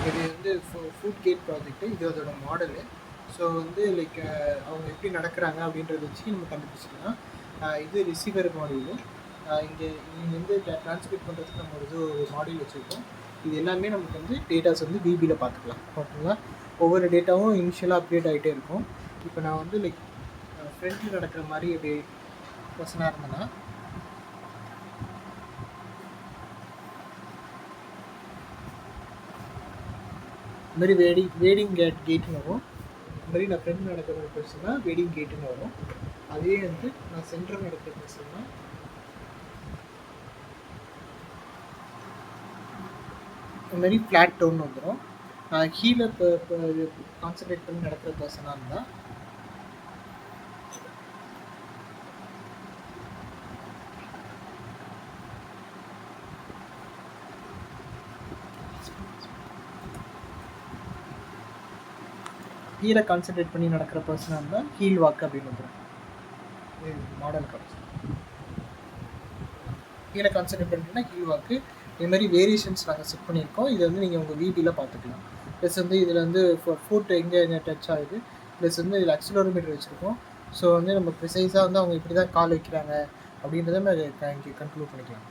இது வந்து food gate project. இது அதோட மாடலு. ஸோ வந்து லைக் அவங்க எப்படி நடக்கிறாங்க அப்படின்றத வச்சு நம்ம கண்டுபிடிச்சிக்கலாம். இது ரிசீவர் மாடியூலு. இங்கே வந்து ட்ரான்ஸ்மிட் பண்ணுறதுக்கு நம்ம ஒரு மாடியூல் வச்சுருக்கோம். இது எல்லாமே நமக்கு வந்து டேட்டாஸ் வந்து விபியில் பார்த்துக்கலாம். ஓகேங்களா? ஒவ்வொரு டேட்டாவும் இனிஷியலாக அப்டேட் ஆகிட்டே இருக்கும். இப்போ நான் வந்து லைக் ஃப்ரண்ட்டில் நடக்கிற மாதிரி அப்படி பர்சனாக இருந்தேன்னா இந்த மாதிரி வேடிங் கேட்டுன்னு வரும். இந்த மாதிரி நான் ஃப்ரெண்ட் நடக்கிற பர்சன்னா வேடிங் கேட்டுன்னு வரும். அதே வந்து நான் சென்டர் நடக்கிற பர்சன்னா இந்த மாதிரி ஃப்ளாட் டவுன் வந்துடும். நான் கீழே இப்போ கான்சன்ட்ரேட் பண்ணி நடக்கிற பர்சனாக இருந்தால் கீழே கான்சன்ட்ரேட் பண்ணி நடக்கிற பர்சனாக இருந்தால் ஹீல் வாக் அப்படின்னு வந்துடும். மாடல் கான்செப்ட் கீழே கான்சன்ட்ரேட் பண்ணிட்டீங்கன்னா ஹீல் வாக்கு. இது மாதிரி வேரியேஷன்ஸ் நாங்கள் செட் பண்ணியிருக்கோம். இதை வந்து நீங்கள் உங்கள் விபியில் பார்த்துக்கலாம். ப்ளஸ் வந்து இதில் வந்து ஃபுட் எங்கே டச் ஆகுது, ப்ளஸ் வந்து இதில் அக்சிலரோமீட்டர் வச்சுருக்கோம். ஸோ வந்து நம்ம ப்ரிசைஸாக வந்து அவங்க இப்படி தான் கால் வைக்கிறாங்க அப்படின்றத நம்ம இங்கே கன்க்ளூட் பண்ணிக்கலாம்.